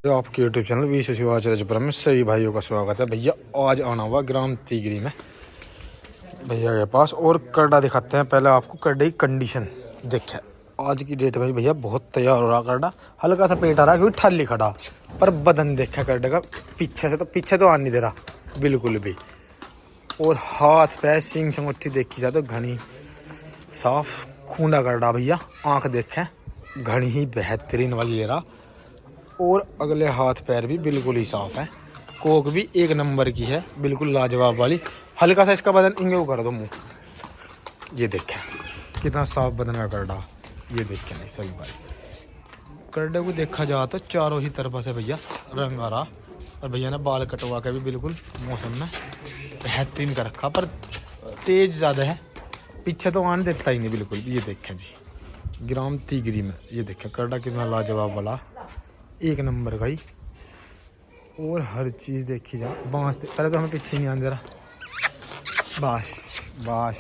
आपके YouTube channel we शिवाचार्यपुरम में सभी भाइयों का स्वागत है। भैया आज आना हुआ ग्राम तिगरी में भैया के पास और करडा दिखाते हैं। पहले आपको करडे की कंडीशन देखिए आज की डेट में भैया बहुत तैयार हो रहा करडा। हल्का सा पेट आ रहा क्योंकि ठल्ली खड़ा, पर बदन देखा करडे का पीछे तो आ नहीं दे रहा बिल्कुल भी। और हाथ पैर सींग संगुठी देखी जाए तो घनी साफ खूंडा करडा भैया। आँख देखें घनी ही बेहतरीन वाली ले रहा और अगले हाथ पैर भी बिल्कुल ही साफ है। कोक भी एक नंबर की है, बिल्कुल लाजवाब वाली। हल्का सा इसका बदन इंगे कर दो मुंह, ये देखें कितना साफ बदन का करडा। ये देखें नहीं सही भाई करडे को देखा जाए तो चारों ही तरफ से भैया रंग आ रहा। और भैया ने बाल कटवा के भी बिल्कुल मौसम में बेहतरीन कर रखा, पर तेज ज़्यादा है, पीछे तो आने देता ही नहीं बिल्कुल। ये देखें जी ग्राम तिगरी में ये देखें करडा कितना लाजवाब वाला, एक नंबर का ही। और हर चीज़ देखी जा बाँस पहले तो हमें पीछे नहीं आने दे रहा। बाश बाश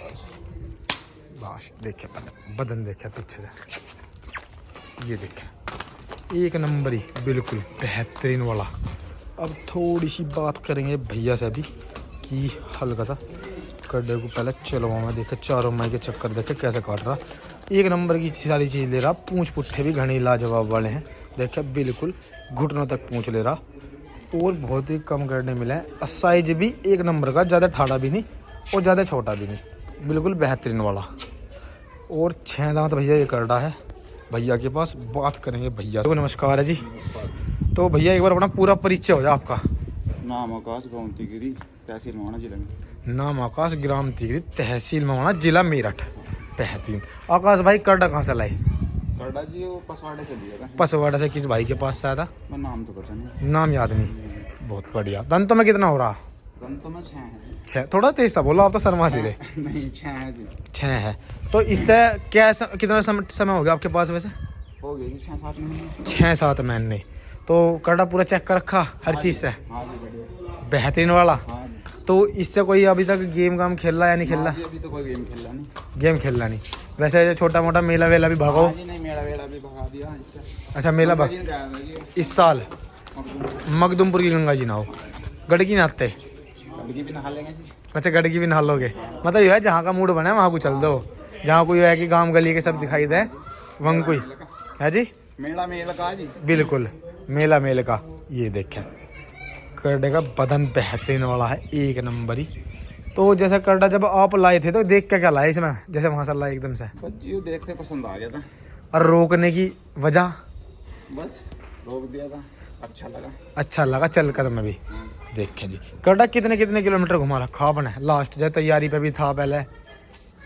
बाश देखे पहले बदन देखे पीछे से, ये देखे एक नंबर ही बिल्कुल बेहतरीन वाला। अब थोड़ी सी बात करेंगे भैया से भी कि हल्का सा करडे को पहले चलवा में देखे चारों माई के चक्कर देखे कैसे काट रहा। एक नंबर की सारी चीज़ ले रहा। पूँछ पुट्ठे भी घने लाजवाब वाले हैं, देखिए बिल्कुल घुटनों तक पूँछ ले रहा। और बहुत ही कम करने मिला है। साइज भी एक नंबर का, ज़्यादा ठाड़ा भी नहीं और ज़्यादा छोटा भी नहीं, बिल्कुल बेहतरीन वाला। और 6 दांत भैया ये करडा है भैया के पास। बात करेंगे भैया तो नमस्कार है जी। तो भैया एक बार अपना पूरा परिचय हो जाए आपका। नाम आकाश ग्राम तिगरी तहसील मवाना जिला में। नाम आकाश ग्राम तिगरी तहसील मवाना जिला मेरठ। बेहतरीन। आकाश भाई करडा कहाँ से लाए? करडा जी वो पसवाड़े से लिया था। पसवाड़ा से किस भाई के पास से आया था? मैं नाम तो पता नहीं, नाम याद नहीं। बहुत बढ़िया। दंत में कितना हो रहा? दंतों में 6 है। 6? थोड़ा तेज सा बोलो, आप तो शर्मा सीधे। नहीं 6 है जी। 6 है। तो इससे क्या कितना समय हो गया आपके पास वैसे? हो गए जी 6-7 महीने। 6-7 महीने। तो करडा पूरा चेक कर रखा हर चीज़ से? हाँ जी बढ़िया बेहतरीन वाला। हाँ जी। तो इससे कोई अभी तक गेम काम खेल रहा या नहीं खेल रहा? अभी तो कोई गेम खेला नहीं। गेम खेल रहा नहीं। वैसे छोटा मोटा मेला वेला भी भागो? जी नहीं, मेला वेला भी भगा दिया इससे। अच्छा मेला इस साल मखदुमपुर की गंगा जी नहाओ, गड़की नहाते? गड़की भी नहा लेंगे जी। अच्छा गड़की भी नहा लोगे। मतलब ये है जहाँ का मूड बने वहाँ को चल दो, जहाँ कोई है कि गांव गली के सब दिखाई दे वहीं कोई है जी। मेला का जी बिल्कुल मेला का। ये देखें करडे का बदन बेहतरीन वाला है, एक नंबर ही। तो जैसे करडा जब आप लाए थे तो देख क्या लाए इसमें, जैसे माशाल्लाह एकदम से जी देखते पसंद आ गया था। और रोकने की वजह? बस रोक दिया था, अच्छा लगा चल कर में भी। देखें जी करडा कितने किलोमीटर घुमा रखा आपने लास्ट, जब तैयारी पे भी था पहले?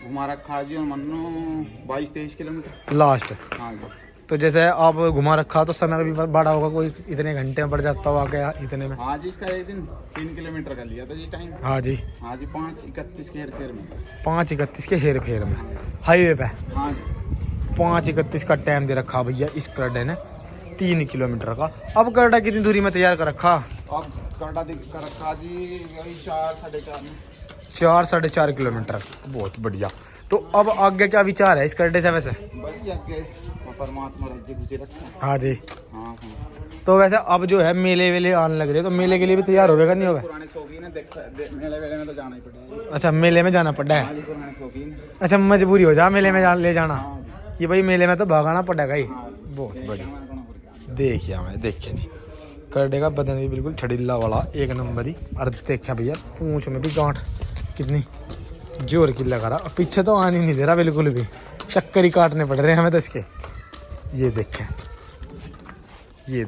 घुमा रखा जी मनो 22-23 किलोमीटर लास्ट। हाँ जी। तो जैसे आप घुमा रखा तो समय भी बड़ा होगा, कोई इतने घंटे में बढ़ जाता होगा क्या इतने में? हाँ जी इसका एक दिन 3 किलोमीटर का लिया था जी टाइम। हाँ जी 5:31 के हेर फेर में। 5:31 के हेर फेर में हाईवे पे? हाँ जी 5:31 का टाइम दे रखा भैया इस करडे ने, 3 किलोमीटर का। अब करडा कितनी दूरी में तैयार कर रखा? अब करडा कर रखा जी यही 4-4.5 में। 4-4.5 किलोमीटर। बहुत बढ़िया। तो अब आगे क्या विचार है इस करडे से वैसे? बस ये आगे परमात्मा राज्य खुशी रखा। हाँ जी। हाँ। तो वैसे अब जो है मेले वेले आने लग रहे, तो मेले के लिए भी तैयार होगा नहीं होगा? पुराने शौकीन है, मेले वेले में तो जाना ही पड़ेगा। अच्छा मेले में जाना पड़ा है? हाँ जी पुराने शौकीन। अच्छा मजबूरी हो जा मेले में ले जाना हाँ कि भाई मेले में तो भागाना पड़ेगा ही। हाँ। बहुत बढ़िया। बढ़िया देखिए हमें देखिए जी करडे का बदन भी बिल्कुल छड़ीला वाला, एक नंबर ही। और देखा भैया पूंछ में भी गांठ कितनी जोर की लगा रहा, पीछे तो आने नहीं दे रहा बिल्कुल भी, चक्कर ही काटने पड़ रहे हैं हमें तो इसके। ये देखें जी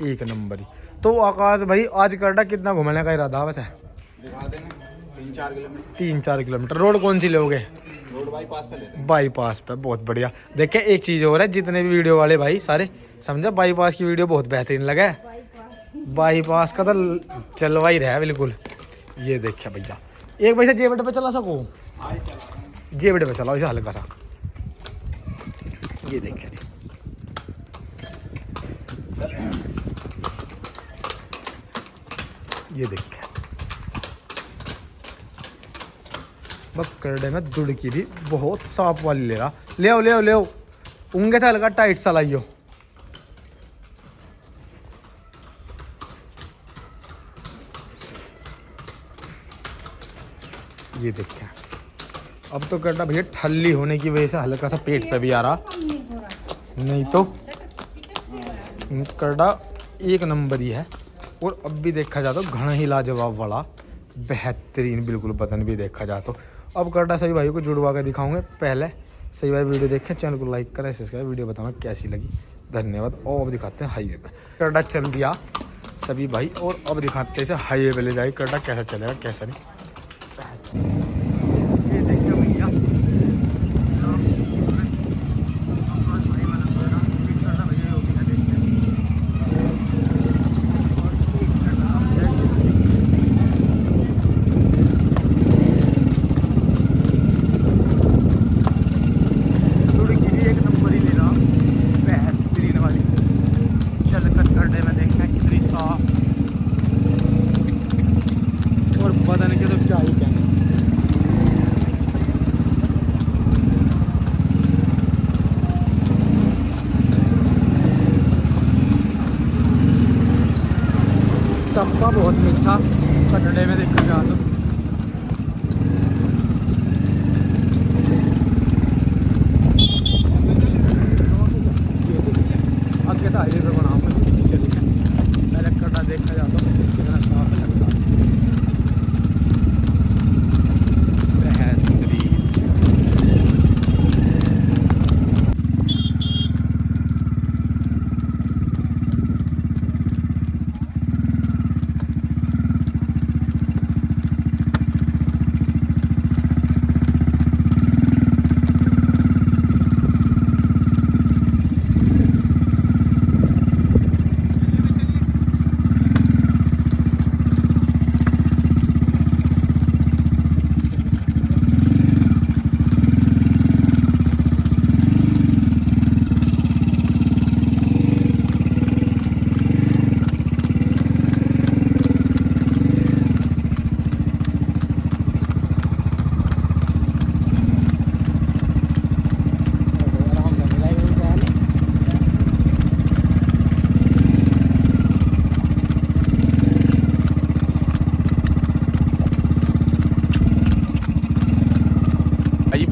एक नंबर ही। तो आकाश भाई आज करडा कितना घुमाने का इरादा वैसे? दिखा देना 3-4 किलोमीटर। 3-4 किलोमीटर। रोड कौन सी लोगे? रोड बाईपास पे लेते हैं। बाईपास पे। बहुत बढ़िया। देखे एक चीज़ और है, जितने भी वीडियो वाले भाई सारे समझा बाईपास की वीडियो बहुत बेहतरीन लगा है। बाईपास का तो चलवा ही रहा है बिल्कुल। ये देखे भैया एक भाई से जेबट पे चला सको, जेबट पे चलाओ इसे हल्का सा। ये देखे ये देखे बस करडे में दुड़की भी बहुत साफ वाली ले रहा। ले आओ उंगे से हल्का टाइट सा लाइयो। ये देखें, अब तो गड्ढा भैया ठल्ली होने की वजह से हल्का सा पेट पे भी आ रहा, नहीं तो गड्ढा एक नंबर ही है। और अब भी देखा जाए तो घना ही लाजवाब वाला बेहतरीन बिल्कुल बदन भी देखा जाए तो। अब गड्ढा सभी भाइयों को जुड़वा कर दिखाऊंगे। पहले सही भाई वीडियो देखें, चैनल को लाइक करें, सब्सक्राइब, वीडियो बताना कैसी लगी, धन्यवाद। और अब दिखाते हैं हाईवे पे। गड्ढा चल दिया सभी भाई, और अब दिखाते हैं इसे हाईवे पे ले जाए गड्ढा कैसा चलेगा कैसा नहीं। ये देखिए भैया टप्पा बहुत मीठा कटड़े में देखा जाए तो। आगे तो हाईवे पे बना पहले कटड़ा देखा जाए तो कितना साफ लगता है।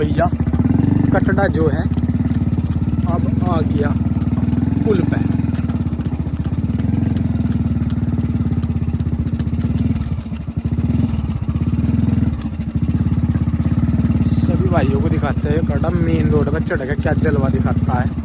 भैया कटड़ा जो है अब आ गया पुल पे। सभी भाइयों को दिखाते हैं कटड़ा मेन रोड पे चढ़ के क्या जलवा दिखाता है।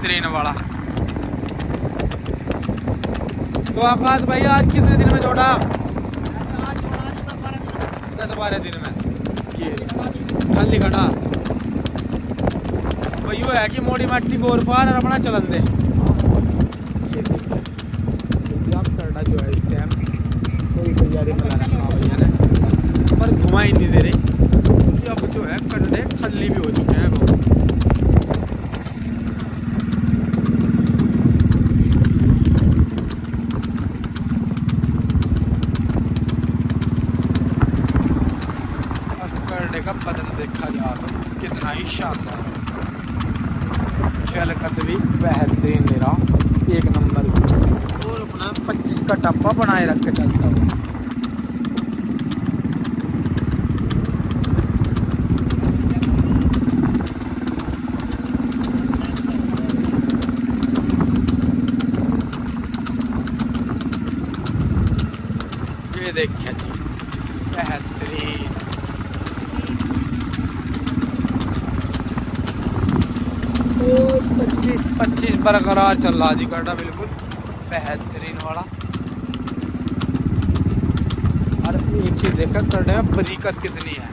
बेहतरीन वाला। तो आकाश भाई आज कितने दिन में जोड़ा? 10-12 दिन में। ये खाली खड़ा वही है कि मोड़ी मट्टी बोर पार और अपना चलन दे। ये करना जो है इस टाइम कोई तैयारी में रखा भैया ने, पर धुआं ही नहीं दे रही क्योंकि अब जो है कंडे खली भी हो चुके हैं बहुत। कंडे का बदन देखा जाए तो कितना ही शानदार, शलकत भी बेहतरीन मेरा एक नंबर और अपना 25 का टप्पा बनाए रख के चलता हूँ। ये देखिए जी बेहतरीन। और 25 बरकरार चल रहा जी काटा बिल्कुल बेहतरीन वाला। और एक चीज देखा करने में बरीकत कितनी है।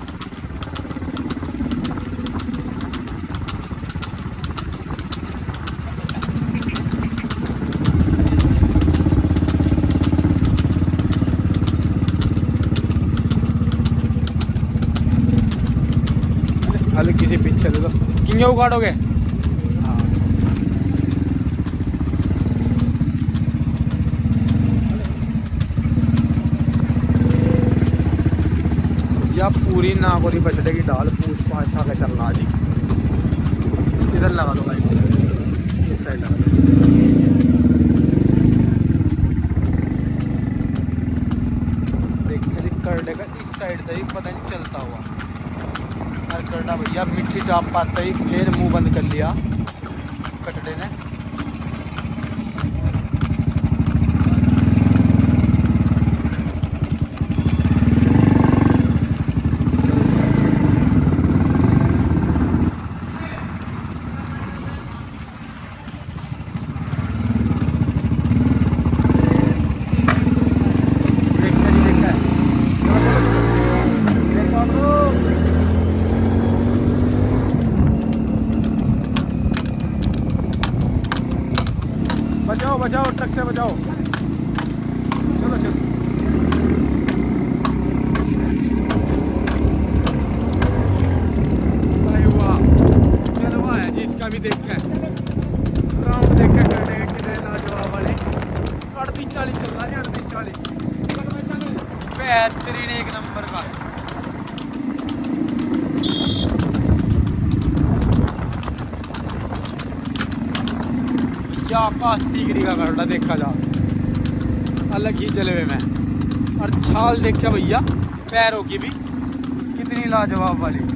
हल्की सी पीछे दे दो, किंगे उगाड़ोगे? या पूरी नागौरी बछड़े की डाल पूछ पाँच था के चल रहा जी। इधर लगा दो भाई, इस साइड लगा दो। देखिए करडे का इस साइड तक ही पता नहीं चलता हुआ। और करडा भैया मिट्टी चाप पाता ही फिर मुंह बंद कर लिया कटड़े ने। बचाओ बचाओ, ट्रक से बचाओ। चलो चलो भाई वाह, चलवा है जी इसका भी देख के राउंड देख के करने के कितने लाजवाब वाले। 38-40 चल रहा है, 38-40 बेहतरीन एक नंबर का। आकाश टिगरी का करड़ा देखा जा अलग ही जलवे में। और छाल देखा भैया पैरों की भी कितनी लाजवाब वाली।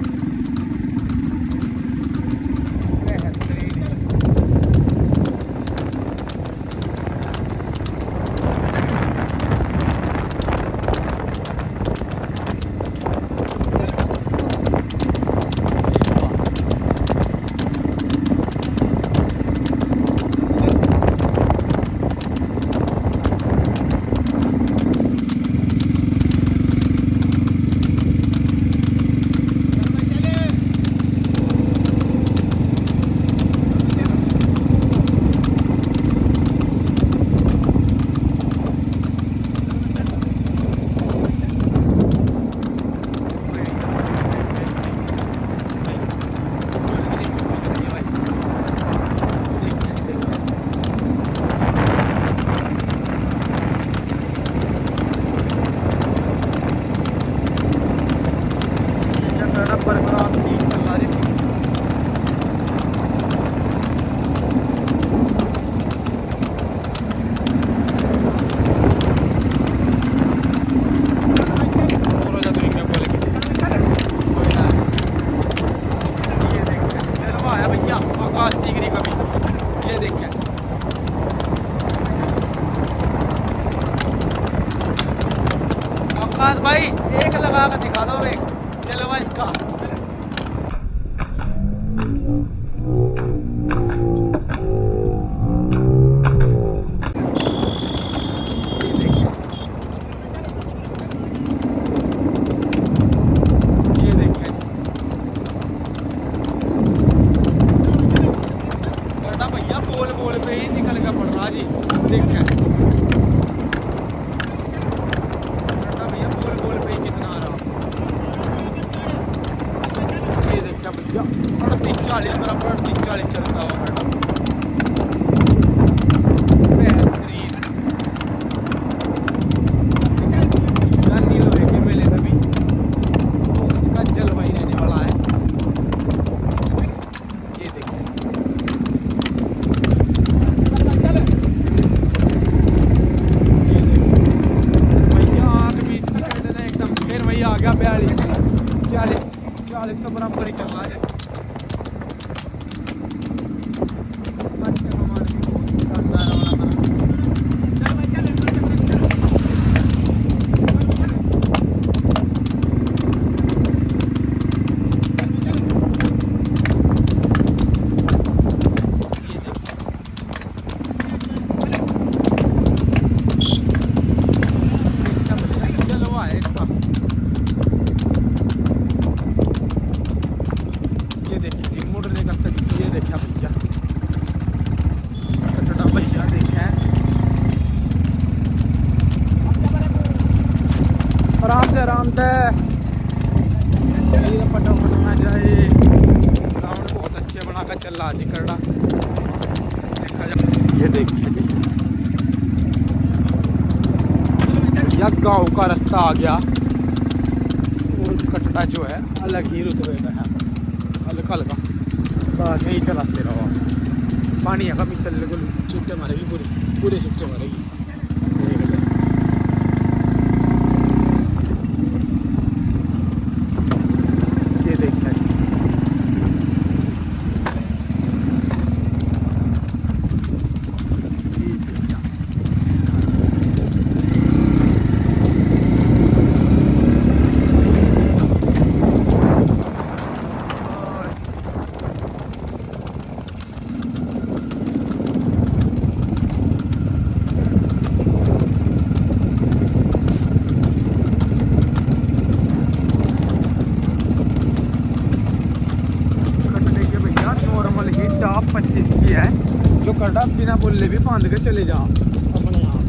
आकाश भाई एक लगा कर दिखा दो जलवा इसका। 40 बराबर 40 चलता हुआ बेहतरीन गानी लोहे के मेले में भी इसका जलवायु रहने वाला है। ये देखिए भैया आग भी एकदम फिर भैया आ गया 40 तो बराबर ही चल रहा है। ये देखिए मुड़ने का तरीका, ये देखा भैया छोटा भैया देखा है। आराम से फटाफट में जाए। राउंड बहुत अच्छे बना कर चल रहा जी करड़ा, देखा जाए। ये देखिए भैया गाँव का रास्ता आ गया और कटड़ा जो है अलग ही रुतबे का है, हल्का हल्का बस यही चलाते रहो। पानी है कभी चलने को छुट्टे मारेगी, पूरे छुट्टे मारेगी। ये देखिए टॉप 25 की है, जो गड़ा बिना बोले भी बांध के चले जाओ अपने यहाँ।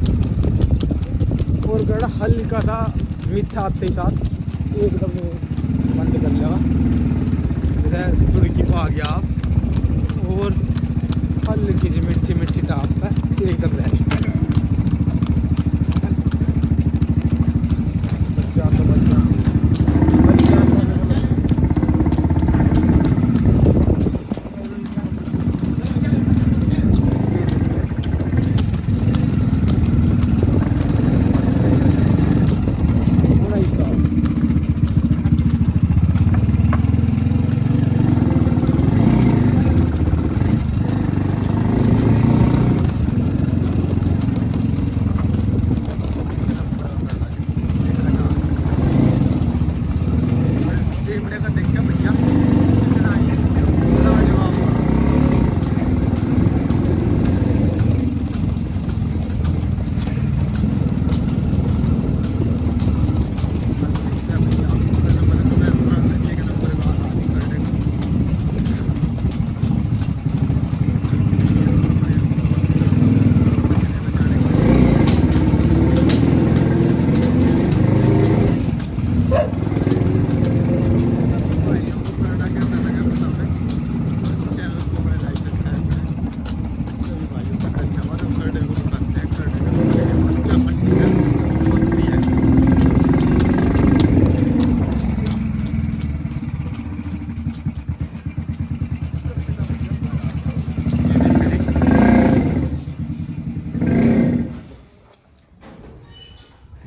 और गड़ा हल्का सा मीठा आते ही साथ एकदम बंद कर लिया, इधर तुर्की को आ गया आप। और हल्की सी मीठी मीठी टाप है एकदम रह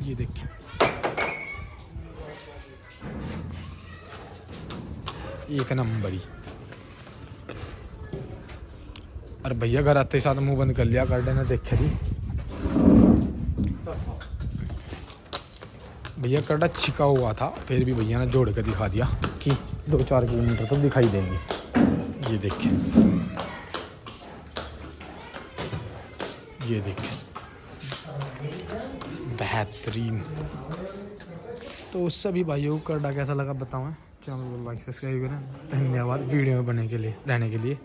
ये देखिए एक नंबरी। अरे भैया घर आते साथ मुंह बंद कर लिया कर ने, देखे जी भैया कड़ा छिका हुआ था, फिर भी भैया ने जोड़ के दिखा दिया कि 2-4 किलोमीटर तो दिखाई देंगे। ये देखिए ये देखिए बेहतरीन। तो सभी भाइयों को कड़ा कैसा लगा बताओ, चैनल को लाइक सब्सक्राइब करें। धन्यवाद वीडियो में रहने के लिए।